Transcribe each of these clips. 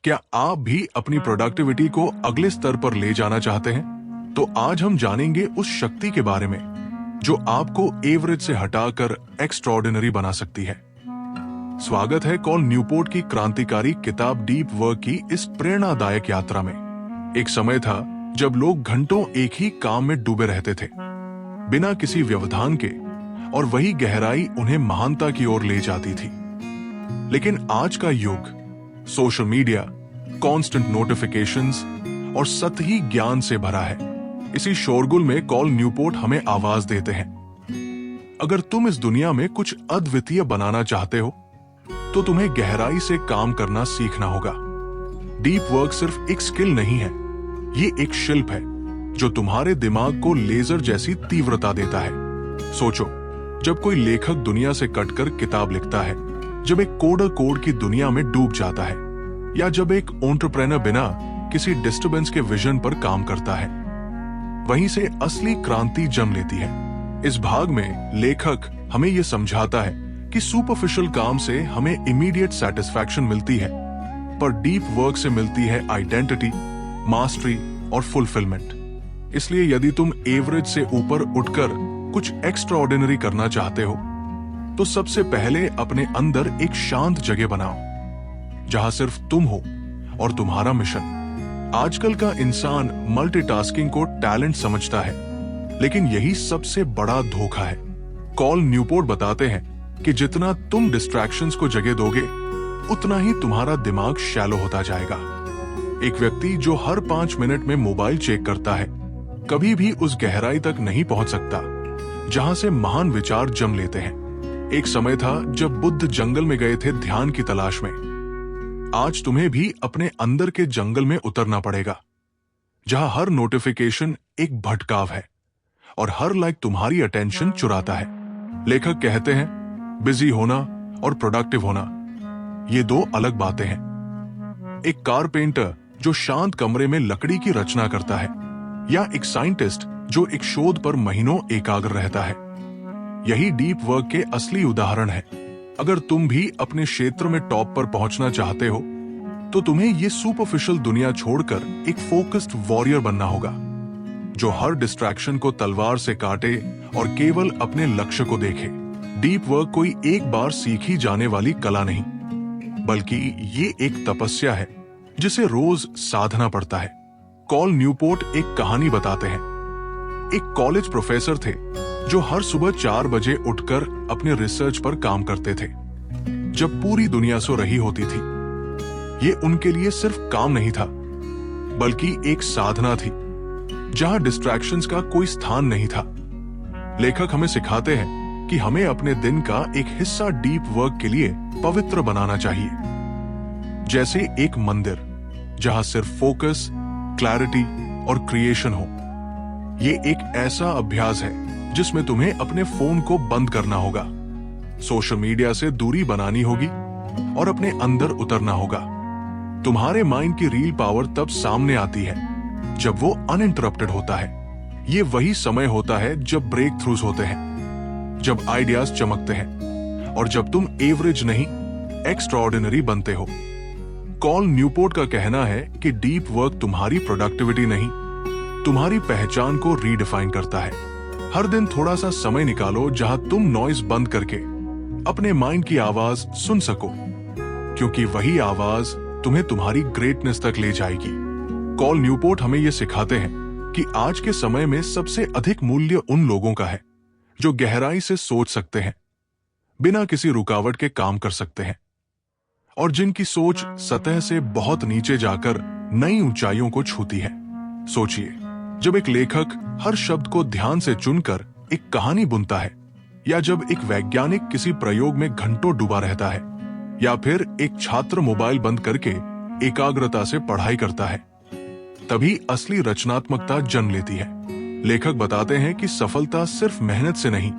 क्या आप भी अपनी प्रोडक्टिविटी को अगले स्तर पर ले जाना चाहते हैं? तो आज हम जानेंगे उस शक्ति के बारे में जो आपको एवरेज से हटाकर एक्स्ट्राऑर्डिनरी बना सकती है। स्वागत है कॉल न्यूपोर्ट की क्रांतिकारी किताब डीप वर्क की इस प्रेरणादायक यात्रा में। एक समय था जब लोग घंटों एक ही काम में डूबे रहते थे, बिना किसी व्यवधान के, और वही गहराई उन्हें महानता की ओर ले जाती थी। लेकिन आज का युग सोशल मीडिया, कांस्टेंट नोटिफिकेशंस और सतही ज्ञान से भरा है। इसी शोरगुल में कॉल न्यूपोर्ट हमें आवाज देते हैं। अगर तुम इस दुनिया में कुछ अद्वितीय बनाना चाहते हो तो तुम्हें गहराई से काम करना सीखना होगा। डीप वर्क सिर्फ एक स्किल नहीं है, ये एक शिल्प है जो तुम्हारे दिमाग को लेजर जैसी तीव्रता देता है। सोचो, जब कोई लेखक दुनिया से कटकर किताब लिखता है, जब एक कोडर कोड की दुनिया में डूब जाता है, या जब एक एंटरप्रेन्योर बिना किसी डिस्टर्बेंस के विजन पर काम करता है, वहीं से असली क्रांति जन्म लेती है। इस भाग में लेखक हमें यह समझाता है कि सुपरफिशियल काम से हमें इमीडिएट सेटिस्फैक्शन मिलती है, पर डीप वर्क से मिलती है आइडेंटिटी, मास्टरी और फुलफिलमेंट। इसलिए यदि तुम एवरेज से ऊपर उठकर कुछ एक्स्ट्राऑर्डिनरी करना चाहते हो तो सबसे पहले अपने अंदर एक शांत जगह बनाओ जहां सिर्फ तुम हो और तुम्हारा मिशन। आजकल का इंसान मल्टीटास्किंग को टैलेंट समझता है, लेकिन यही सबसे बड़ा धोखा है। कॉल न्यूपोर्ट बताते हैं कि जितना तुम डिस्ट्रैक्शंस को जगह दोगे, उतना ही तुम्हारा दिमाग शैलो होता जाएगा। एक व्यक्ति जो हर 5 मिनट में मोबाइल चेक करता है, कभी भी उस गहराई तक नहीं पहुंच सकता जहां से महान विचार जन्म लेते हैं। एक समय था जब बुद्ध जंगल में गए थे ध्यान की तलाश में। आज तुम्हें भी अपने अंदर के जंगल में उतरना पड़ेगा, जहां हर नोटिफिकेशन एक भटकाव है और हर लाइक तुम्हारी अटेंशन चुराता है। लेखक कहते हैं, बिजी होना और प्रोडक्टिव होना ये दो अलग बातें हैं। एक कारपेंटर जो शांत कमरे में लकड़ी की रचना करता है, या एक साइंटिस्ट जो एक शोध पर महीनों एकाग्र रहता है, यही डीप वर्क के असली उदाहरण है। अगर तुम भी अपने क्षेत्र में टॉप पर पहुंचना चाहते हो तो तुम्हें ये सुपरफिशियल दुनिया छोड़कर एक फोकस्ड वॉरियर बनना होगा, जो हर डिस्ट्रैक्शन को तलवार से काटे और केवल अपने लक्ष्य को देखे। डीप वर्क कोई एक बार सीखी जाने वाली कला नहीं, बल्कि ये एक तपस्या है जिसे रोज साधना पड़ता है। कॉल न्यूपोर्ट एक कहानी बताते हैं। एक कॉलेज प्रोफेसर थे जो हर सुबह 4 बजे उठकर अपने रिसर्च पर काम करते थे, जब पूरी दुनिया सो रही होती थी। ये उनके लिए सिर्फ काम नहीं था, बल्कि एक साधना थी जहां डिस्ट्रैक्शंस का कोई स्थान नहीं था। लेखक हमें सिखाते हैं कि हमें अपने दिन का एक हिस्सा डीप वर्क के लिए पवित्र बनाना चाहिए, जैसे एक मंदिर जहां सिर्फ फोकस, क्लैरिटी और क्रिएशन हो। ये एक ऐसा अभ्यास है जिसमें तुम्हें अपने फोन को बंद करना होगा, सोशल मीडिया से दूरी बनानी होगी और अपने अंदर उतरना होगा। तुम्हारे माइंड की रियल पावर तब सामने आती है जब वो अनइंटरप्टेड होता है। ये वही समय होता है जब ब्रेक थ्रूज होते हैं, जब आइडियाज चमकते हैं और जब तुम एवरेज नहीं, एक्स्ट्राऑर्डिनरी बनते हो। कॉल न्यूपोर्ट का कहना है कि डीप वर्क तुम्हारी प्रोडक्टिविटी नहीं, तुम्हारी पहचान को रीडिफाइन करता है। हर दिन थोड़ा सा समय निकालो जहां तुम नॉइज बंद करके अपने माइंड की आवाज सुन सको, क्योंकि वही आवाज तुम्हें तुम्हारी ग्रेटनेस तक ले जाएगी। कॉल न्यूपोर्ट हमें यह सिखाते हैं कि आज के समय में सबसे अधिक मूल्य उन लोगों का है जो गहराई से सोच सकते हैं, बिना किसी रुकावट के काम कर सकते हैं, और जिनकी सोच सतह से बहुत नीचे जाकर नई ऊंचाइयों को छूती है। सोचिए, जब एक लेखक हर शब्द को ध्यान से चुनकर एक कहानी बुनता है, या जब एक वैज्ञानिक किसी प्रयोग में घंटों डूबा रहता है, या फिर एक छात्र मोबाइल बंद करके एकाग्रता से पढ़ाई करता है, तभी असली रचनात्मकता जन्म लेती है। लेखक बताते हैं कि सफलता सिर्फ मेहनत से नहीं,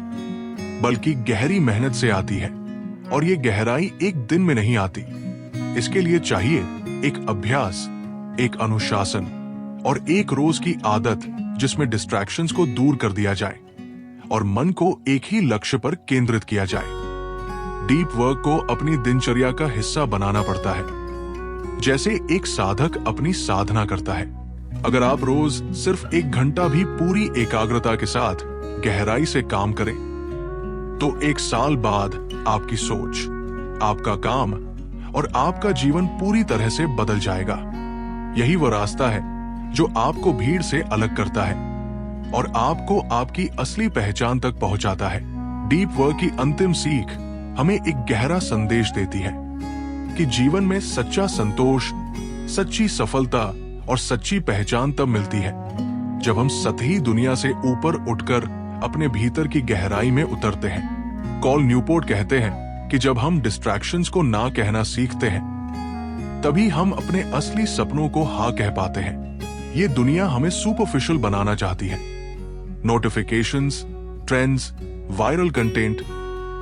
बल्कि गहरी मेहनत से आती है, और ये गहराई एक दिन में नहीं आती। इसके लिए चाहिए एक अभ्यास, एक अनुशासन और एक रोज की आदत जिसमें डिस्ट्रैक्शंस को दूर कर दिया जाए और मन को एक ही लक्ष्य पर केंद्रित किया जाए। डीप वर्क को अपनी दिनचर्या का हिस्सा बनाना पड़ता है, जैसे एक साधक अपनी साधना करता है। अगर आप रोज सिर्फ 1 घंटा भी पूरी एकाग्रता के साथ गहराई से काम करें, तो 1 साल बाद आपकी सोच, आपका काम और आपका जीवन पूरी तरह से बदल जाएगा। यही वो रास्ता है जो आपको भीड़ से अलग करता है और आपको आपकी असली पहचान तक पहुंचाता है। डीप वर्क की अंतिम सीख हमें एक गहरा संदेश देती है कि जीवन में सच्चा संतोष, सच्ची सफलता और सच्ची पहचान तब मिलती है जब हम सतही दुनिया से ऊपर उठकर अपने भीतर की गहराई में उतरते हैं। कॉल न्यूपोर्ट कहते हैं कि जब हम डिस्ट्रैक्शंस को ना कहना सीखते हैं, तभी हम अपने असली सपनों को हाँ कह पाते हैं। ये दुनिया हमें सुपरफिशियल बनाना चाहती है। नोटिफिकेशंस, ट्रेंड्स, वायरल कंटेंट,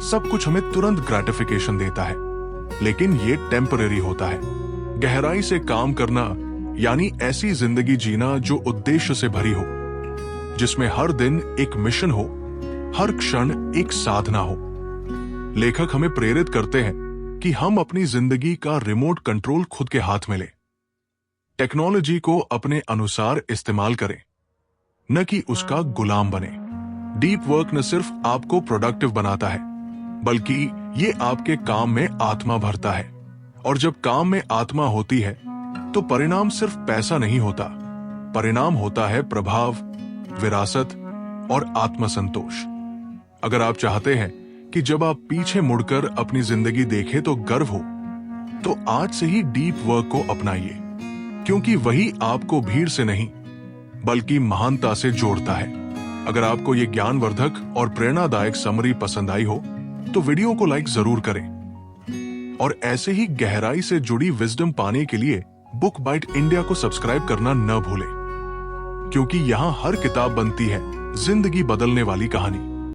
सब कुछ हमें तुरंत ग्रेटिफिकेशन देता है, लेकिन ये टेम्परेरी होता है। गहराई से काम करना यानी ऐसी जिंदगी जीना जो उद्देश्य से भरी हो, जिसमें हर दिन एक मिशन हो, हर क्षण एक साधना हो। लेखक हमें प्रेरित करते हैं कि हम अपनी जिंदगी का रिमोट कंट्रोल खुद के हाथ में लें। टेक्नोलॉजी को अपने अनुसार इस्तेमाल करें, न कि उसका गुलाम बने। डीप वर्क न सिर्फ आपको प्रोडक्टिव बनाता है, बल्कि ये आपके काम में आत्मा भरता है। और जब काम में आत्मा होती है, तो परिणाम सिर्फ पैसा नहीं होता, परिणाम होता है प्रभाव, विरासत और आत्मसंतोष। अगर आप चाहते हैं कि जब आप पीछे मुड़कर अपनी जिंदगी देखें तो गर्व हो, तो आज से ही डीप वर्क को अपनाइए, क्योंकि वही आपको भीड़ से नहीं बल्कि महानता से जोड़ता है। अगर आपको ये ज्ञानवर्धक और प्रेरणादायक समरी पसंद आई हो, तो वीडियो को लाइक जरूर करें और ऐसे ही गहराई से जुड़ी विजडम पाने के लिए बुक बाइट इंडिया को सब्सक्राइब करना न भूलें, क्योंकि यहाँ हर किताब बनती है जिंदगी बदलने वाली कहानी।